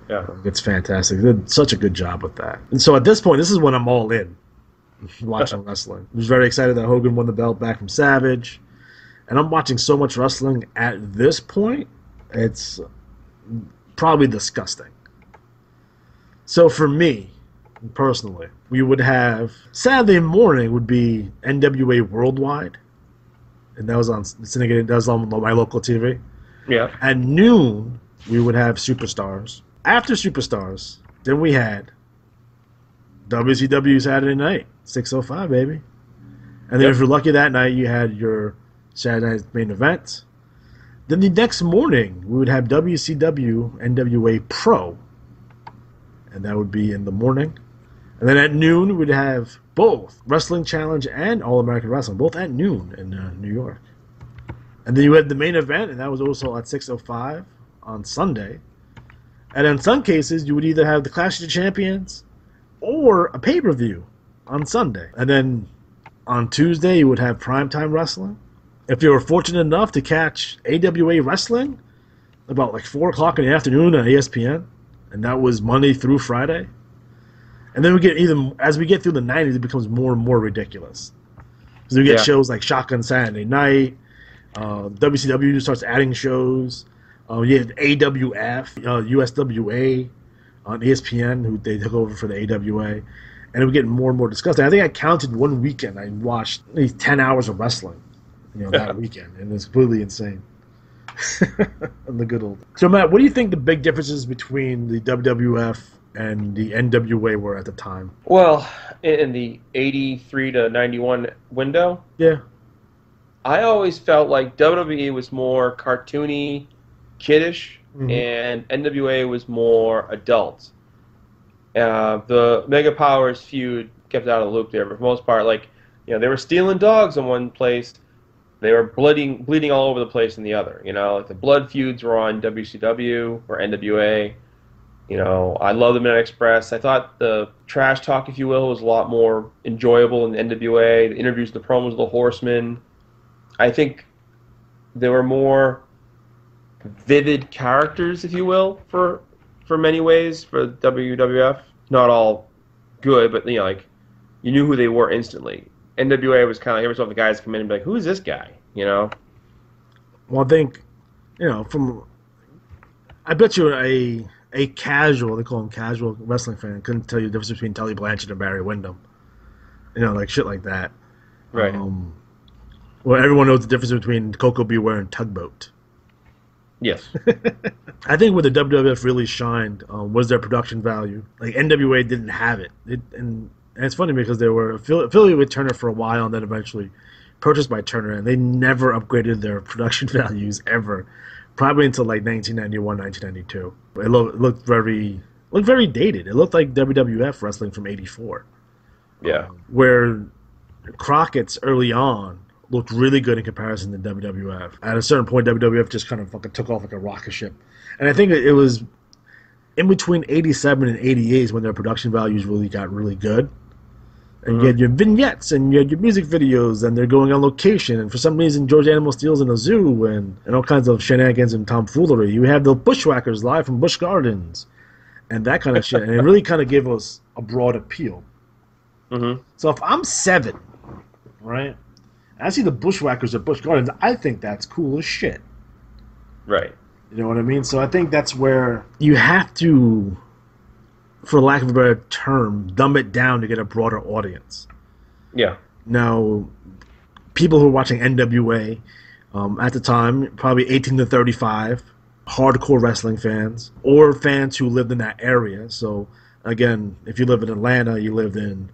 Yeah. It's fantastic. They did such a good job with that. And so at this point, this is when I'm all in watching wrestling. I was very excited that Hogan won the belt back from Savage. And I'm watching so much wrestling at this point, it's probably disgusting. So for me, personally, we would have Saturday morning would be NWA Worldwide, and that was on syndicated. That was on my local TV. Yeah. At noon, we would have Superstars. After Superstars, then we had WCW Saturday Night 6:05, baby. And then if you're lucky that night, you had your Saturday Night's Main Event. Then the next morning, we would have WCW NWA Pro, and that would be in the morning. And then at noon, we'd have both Wrestling Challenge and All-American Wrestling, both at noon in New York. And then you had the main event, and that was also at 6:05 on Sunday. And in some cases, you would either have the Clash of the Champions or a pay-per-view on Sunday. And then on Tuesday, you would have Primetime Wrestling, if you were fortunate enough to catch AWA wrestling about like 4 o'clock in the afternoon on ESPN, and that was Monday through Friday. And then as we get through the 90s, it becomes more and more ridiculous. So we get shows like Shotgun Saturday Night, WCW starts adding shows. You had AWF, USWA on ESPN, who they took over for the AWA. And it was getting more and more disgusting. I think I counted one weekend. I watched at least 10 hours of wrestling, that weekend. And it was completely insane. The good old. So, Matt, what do you think the big differences between the WWF and the NWA were at the time? Well, in the 83 to 91 window, I always felt like WWE was more cartoony, kiddish, and NWA was more adult. The Mega Powers feud kept out of the loop there, but for the most part, they were stealing dogs in one place. They were bleeding all over the place in the other. Like the blood feuds were on WCW or NWA. I love the Midnight Express. I thought the trash talk, if you will, was a lot more enjoyable in the NWA. The interviews, the promos of the Horsemen. I think there were more vivid characters, if you will, for many ways for WWF. Not all good, but you knew who they were instantly. NWA was kind of every so often the guys come in and be like, "Who is this guy?" Well, I think, I bet you a casual, they call him casual wrestling fan, couldn't tell you the difference between Tully Blanchard and Barry Windham. Shit like that. Right. Well, everyone knows the difference between Coco Beware and Tugboat. Yes. I think where the WWF really shined was their production value. Like NWA didn't have it. And it's funny because they were affiliated with Turner for a while and then eventually purchased by Turner, and they never upgraded their production values ever, probably until like 1991, 1992. It looked very dated. It looked like WWF wrestling from '84. Yeah. Where Crockett's early on looked really good in comparison to WWF. At a certain point, WWF just kind of fucking took off like a rocket ship. And I think it was in between 87 and 88 when their production values really got really good. And you had your vignettes and you had your music videos and they're going on location. And for some reason, George Animal Steele's in a zoo and all kinds of shenanigans and tomfoolery. You have the Bushwhackers live from Busch Gardens and that kind of shit. And it really kind of gave us a broad appeal. So if I'm 7, right, and I see the Bushwhackers at Busch Gardens, I think that's cool as shit. Right. You know what I mean? So I think that's where you have to, for lack of a better term, dumb it down to get a broader audience. Yeah. Now, people who were watching NWA at the time, probably 18 to 35, hardcore wrestling fans, or fans who lived in that area. So, again, if you live in Atlanta, you lived in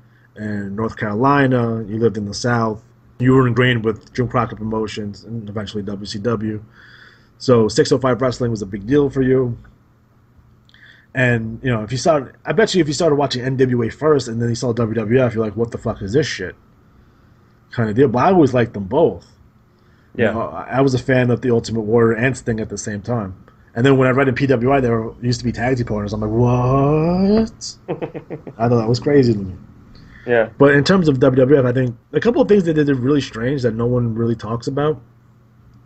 North Carolina, you lived in the South, you were ingrained with Jim Crockett Promotions and eventually WCW. So 605 Wrestling was a big deal for you. And, I bet you if you started watching NWA first and then you saw WWF, you're like, what the fuck is this shit? Kind of deal. But I always liked them both. Yeah. I was a fan of the Ultimate Warrior and Sting at the same time. And then when I read in PWI, there used to be tag team partners. I'm like, what? I thought that was crazy to me. Yeah. But in terms of WWF, I think a couple of things that they did really strange that no one really talks about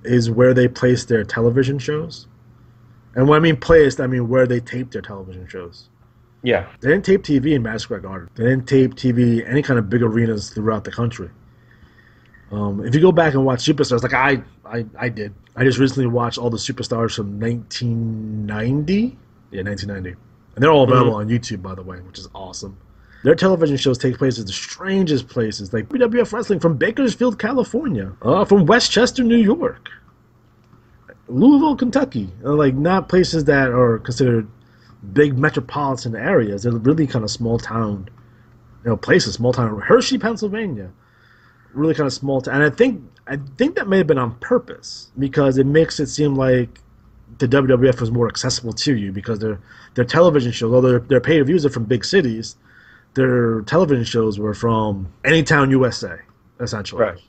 is where they placed their television shows. And when I mean placed, I mean where they taped their television shows. Yeah. They didn't tape TV in Madison Square Garden. They didn't tape TV any kind of big arenas throughout the country. If you go back and watch Superstars, like I did. I just recently watched all the Superstars from 1990. Yeah, 1990. And they're all available on YouTube, by the way, which is awesome. Their television shows take place at the strangest places, like WWF Wrestling from Bakersfield, California, from Westchester, New York, Louisville, Kentucky. Like, not places that are considered big metropolitan areas. They're really kind of small town, places, small town. Hershey, Pennsylvania, really kind of small town. And I think that may have been on purpose because it makes it seem like the WWF was more accessible to you because their television shows, although their pay-per-views are from big cities, their television shows were from any town USA, essentially. Right.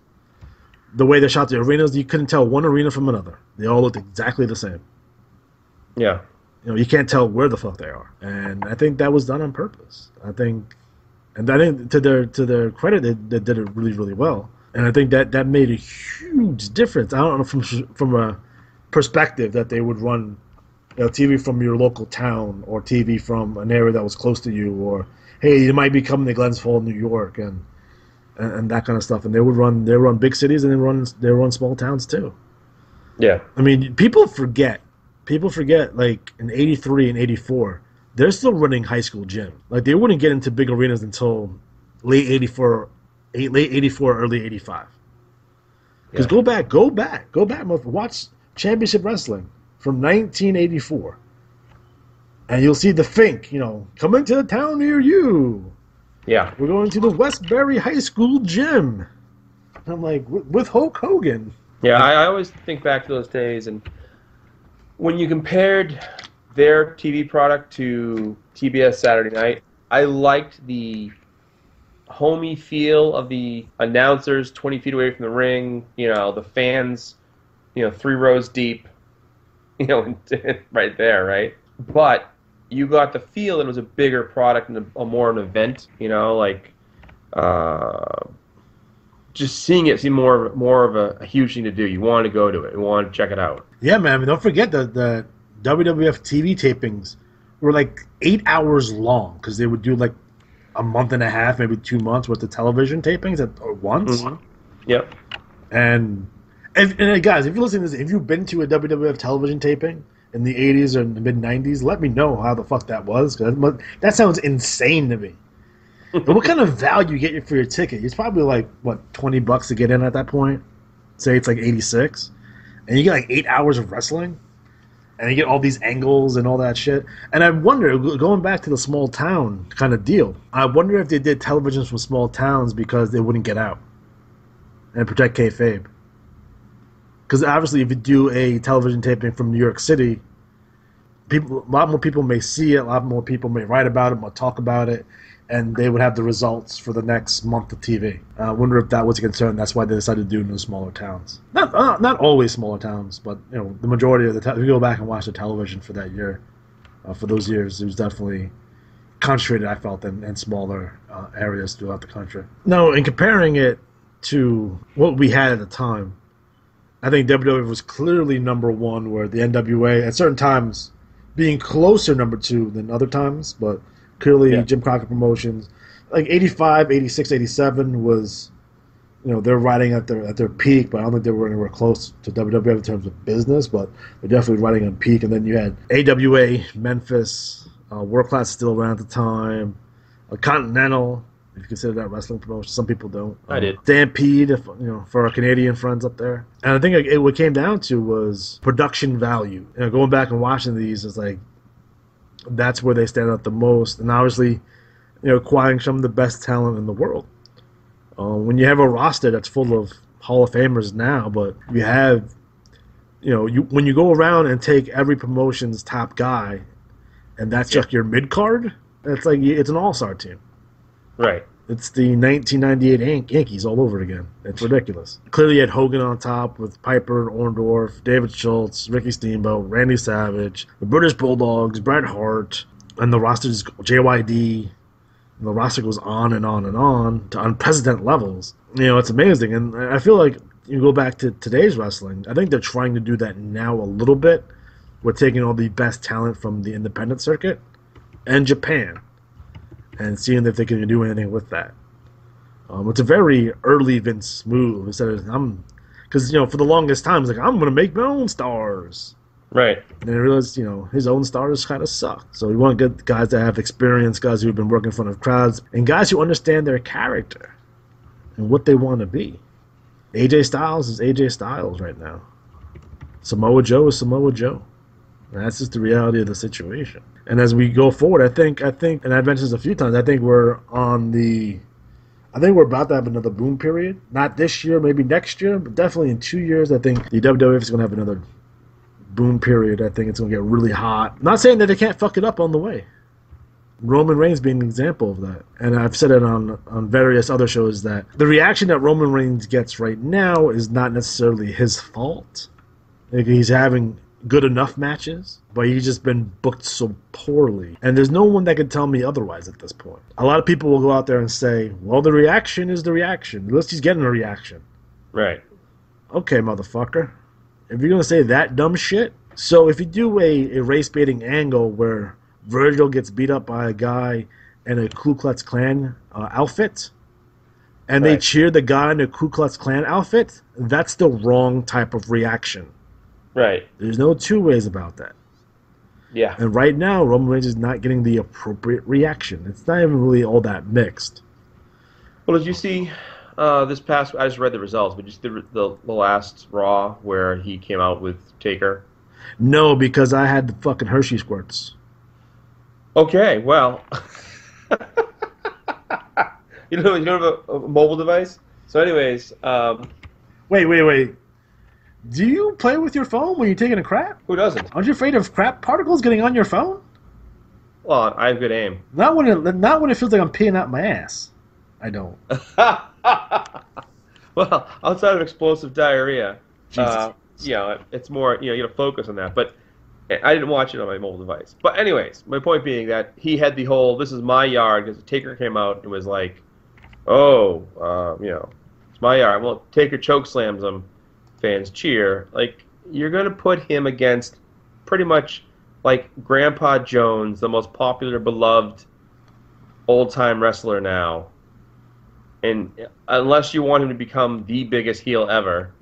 The way they shot the arenas, you couldn't tell one arena from another. They all looked exactly the same. Yeah. You can't tell where the fuck they are. And I think that was done on purpose. I think to their credit, they did it really, really well. And I think that made a huge difference. I don't know from a perspective that they would run TV from your local town or TV from an area that was close to you, or hey, you might be coming to Glens Falls, New York, and that kind of stuff. And they run big cities and they run small towns too. Yeah. I mean, people forget like in 83 and 84, they're still running high school gym. Like they wouldn't get into big arenas until late 84, early 85. Because go back, watch Championship Wrestling from 1984, and you'll see the Fink, coming to a town near you. Yeah. We're going to the Westbury High School gym. And I'm like, with Hulk Hogan. Yeah, I always think back to those days, and when you compared their TV product to TBS Saturday Night, I liked the homey feel of the announcers 20 feet away from the ring, the fans, 3 rows deep, right there, right? But you got the feel that it was a bigger product and more an event, just seeing it seemed more of a huge thing to do. You wanted to go to it. You wanted to check it out. Yeah, man. I mean, don't forget the WWF TV tapings were like 8 hours long because they would do like a month and a half, maybe 2 months worth of television tapings at once. Mm-hmm. Yep. And guys, if you're listening to this, if you've been to a WWF television taping in the 80s or in the mid-90s, let me know how the fuck that was. Cause that sounds insane to me. But what kind of value you get for your ticket? It's probably like, what, $20 to get in at that point? Say it's like 86. And you get like 8 hours of wrestling? And you get all these angles and all that shit. And I wonder, going back to the small town kind of deal, I wonder if they did televisions from small towns because they wouldn't get out and protect kayfabe. Because obviously, if you do a television taping from New York City, a lot more people may see it, a lot more people may write about it, may talk about it, and they would have the results for the next month of TV. I wonder if that was a concern. That's why they decided to do it in the smaller towns. Not always smaller towns, but the majority of if you go back and watch the television for that year, for those years, it was definitely concentrated, I felt, in smaller areas throughout the country. Now, in comparing it to what we had at the time, I think WWF was clearly number one, where the NWA, at certain times, being closer number two than other times, but clearly Jim Crockett Promotions, like 85, 86, 87 was, they're riding at their peak, but I don't think they were anywhere close to WWF in terms of business, but they're definitely riding on peak. And then you had AWA, Memphis, World Class still around at the time, Continental, if you consider that wrestling promotion. Some people don't. I did. Stampede, for our Canadian friends up there. And I think what came down to was production value. Going back and watching these is like, that's where they stand out the most. And obviously, acquiring some of the best talent in the world. When you have a roster that's full of Hall of Famers now, but you have, when you go around and take every promotion's top guy, and that's just your mid card, it's like it's an all-star team. Right. It's the 1998 Yankees all over again. It's ridiculous. Clearly, you had Hogan on top with Piper, Orndorff, David Schultz, Ricky Steamboat, Randy Savage, the British Bulldogs, Bret Hart, and the roster's JYD. And the roster goes on and on and on to unprecedented levels. It's amazing. And I feel like you go back to today's wrestling, I think they're trying to do that now a little bit. We're taking all the best talent from the independent circuit and Japan and seeing if they can do anything with that. It's a very early Vince move. Because for the longest time, it's like, I'm going to make my own stars. Right. And then I realized, his own stars kind of suck. So you want to get guys that have experience, guys who've been working in front of crowds, and guys who understand their character and what they want to be. AJ Styles is AJ Styles right now. Samoa Joe is Samoa Joe. And that's just the reality of the situation. And as we go forward, I think, and I've mentioned this a few times, I think we're about to have another boom period. Not this year, maybe next year, but definitely in 2 years, I think the WWF is going to have another boom period. I think it's going to get really hot. Not saying that they can't fuck it up on the way. Roman Reigns being an example of that. And I've said it on various other shows that the reaction that Roman Reigns gets right now is not necessarily his fault. Like, he's having good enough matches, but he's just been booked so poorly. And there's no one that can tell me otherwise at this point. A lot of people will go out there and say, well, the reaction is the reaction. Let's just get a reaction. Right. Okay, motherfucker. If you're going to say that dumb shit, so if you do a race baiting angle where Virgil gets beat up by a guy in a Ku Klux Klan outfit, and they cheer the guy in a Ku Klux Klan outfit, that's the wrong type of reaction. Right. There's no two ways about that. Yeah. And right now, Roman Reigns is not getting the appropriate reaction. It's not even really all that mixed. Well, did you see this past? I just read the results, but just the last Raw where he came out with Taker. No, because I had the fucking Hershey squirts. Okay, well, you don't have a mobile device. So, anyways, Wait. Do you play with your phone when you're taking a crap? Who doesn't? Aren't you afraid of crap particles getting on your phone? Well, I have good aim. Not when it feels like I'm peeing out my ass. I don't. Well, outside of explosive diarrhea, Jesus. it's more, you got to focus on that. But I didn't watch it on my mobile device. But anyways, my point being that he had the whole, this is my yard, because Taker came out and was like, it's my yard. Well, Taker choke slams him. Fans cheer. Like, you're going to put him against pretty much like Grandpa Jones, the most popular, beloved old-time wrestler now. And unless you want him to become the biggest heel ever,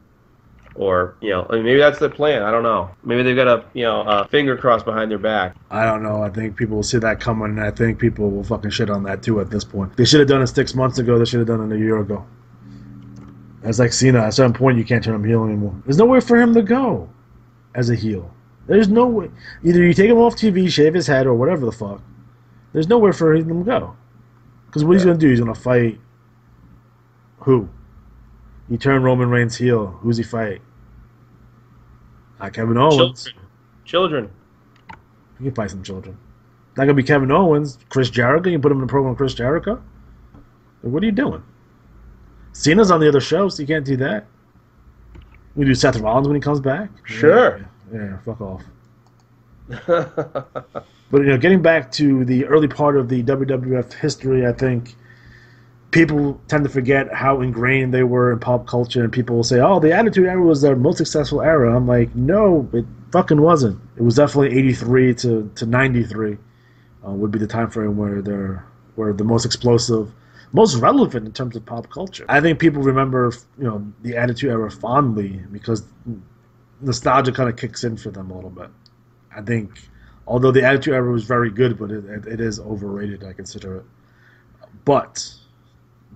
or, maybe that's the plan. I don't know. Maybe they've got a finger crossed behind their back. I don't know. I think people will see that coming, and I think people will fucking shit on that too at this point. They should have done it 6 months ago. They should have done it a year ago. It's like Cena. At a certain point, you can't turn him heel anymore. There's nowhere for him to go as a heel. There's no way. Either you take him off TV, shave his head, or whatever the fuck. There's nowhere for him to go. Because what he's going to do, he's going to fight who? He turned Roman Reigns heel. Who's he fight? Not Kevin Owens. Children. You can fight some children. Not going to be Kevin Owens. Chris Jericho. You put him in a program with Chris Jericho? What are you doing? Cena's on the other show, so you can't do that. We do Seth Rollins when he comes back. Sure. Yeah, fuck off. But getting back to the early part of the WWF history, I think people tend to forget how ingrained they were in pop culture, and people will say, "Oh, the Attitude Era was their most successful era." I'm like, no, it fucking wasn't. It was definitely 83 to 93 would be the time frame where they were the most explosive. Most relevant in terms of pop culture. I think people remember, the Attitude Era fondly because nostalgia kind of kicks in for them a little bit. I think, although the Attitude Era was very good, but it is overrated, I consider it. But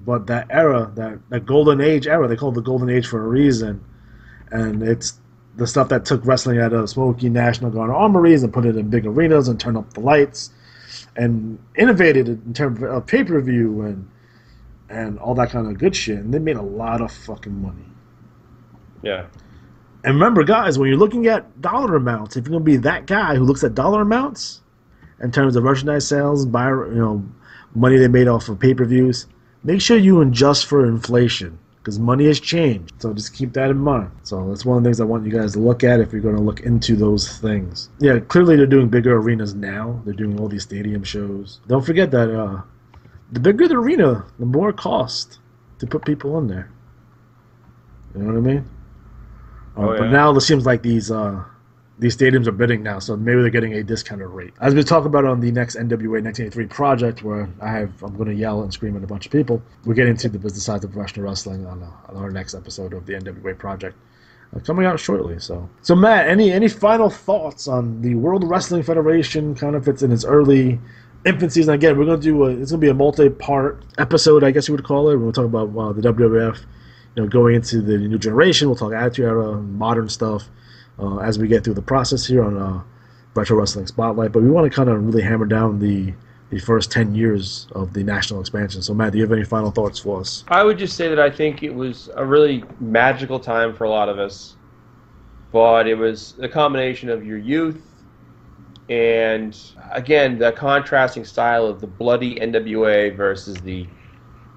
that era, that Golden Age era, they call it the Golden Age for a reason, and it's the stuff that took wrestling out of smoky National Guard armories and put it in big arenas and turned up the lights and innovated in terms of pay-per-view and all that kind of good shit. And they made a lot of fucking money. Yeah. And remember, guys, when you're looking at dollar amounts, if you're going to be that guy who looks at dollar amounts in terms of merchandise sales, money they made off of pay-per-views, make sure you adjust for inflation because money has changed. So just keep that in mind. So that's one of the things I want you guys to look at if you're going to look into those things. Yeah, clearly they're doing bigger arenas now. They're doing all these stadium shows. Don't forget that the bigger the arena, the more it costs to put people in there. You know what I mean? But now it seems like these stadiums are bidding now, so maybe they're getting a discounted rate. As we talk about on the next NWA 1983 project, where I'm going to yell and scream at a bunch of people, we're getting into the business side of professional wrestling on our next episode of the NWA project, coming out shortly. So Matt, any final thoughts on the World Wrestling Federation? Kind of it's in its early infancies, and again, we're going to do it's going to be a multi-part episode, I guess you would call it. We'll talk about the WWF, going into the new generation. We'll talk Attitude Era, modern stuff. As we get through the process here on Retro Wrestling Spotlight. But we want to kind of really hammer down the first 10 years of the national expansion. So, Matt, do you have any final thoughts for us? I would just say that I think it was a really magical time for a lot of us. But it was a combination of your youth and, again, the contrasting style of the bloody NWA versus the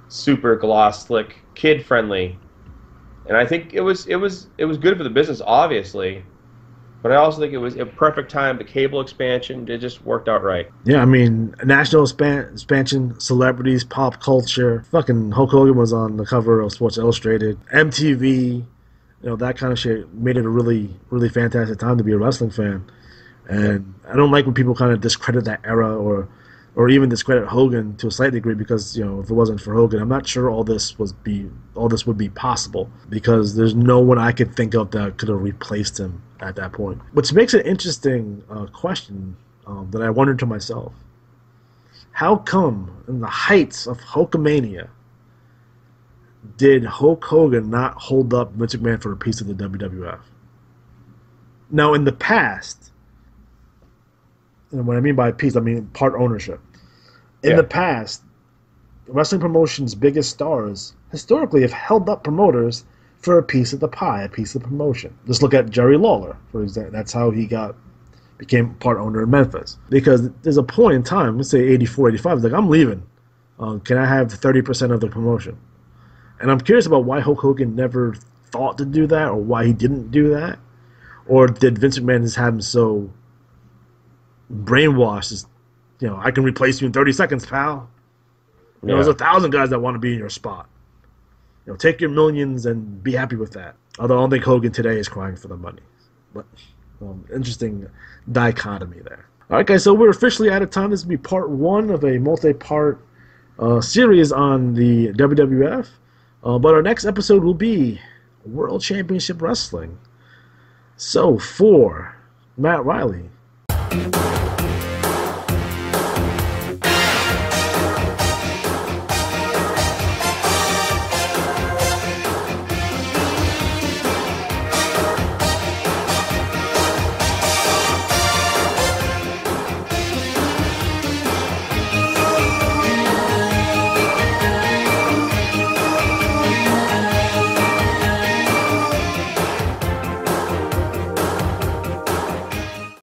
super gloss, slick, kid-friendly. And I think it was good for the business, obviously. But I also think it was a perfect time. The cable expansion, it just worked out right. Yeah, I mean, national expansion, celebrities, pop culture. Fucking Hulk Hogan was on the cover of Sports Illustrated. MTV, that kind of shit made it a really, really fantastic time to be a wrestling fan. And I don't like when people kind of discredit that era or even discredit Hogan to a slight degree because, if it wasn't for Hogan, I'm not sure all this would be possible because there's no one I could think of that could have replaced him at that point. Which makes an interesting question that I wondered to myself. How come in the heights of Hulkamania did Hulk Hogan not hold up Vince McMahon for a piece of the WWF? Now, in the past, and what I mean by piece, I mean part ownership. In the past, wrestling promotions' biggest stars historically have held up promoters for a piece of the pie, a piece of the promotion. Just look at Jerry Lawler, for example. That's how he became part owner in Memphis. Because there's a point in time, let's say 84, 85, it's like, I'm leaving. Can I have 30% of the promotion? And I'm curious about why Hulk Hogan never thought to do that or why he didn't do that. Or did Vince McMahon just have him so brainwashed, I can replace you in 30 seconds, pal. There's 1,000 guys that want to be in your spot. Take your millions and be happy with that. Although I don't think Hogan today is crying for the money. But interesting dichotomy there. All right, guys, so we're officially out of time. This will be part 1 of a multi-part series on the WWF. But our next episode will be World Championship Wrestling. So for Matt Riley,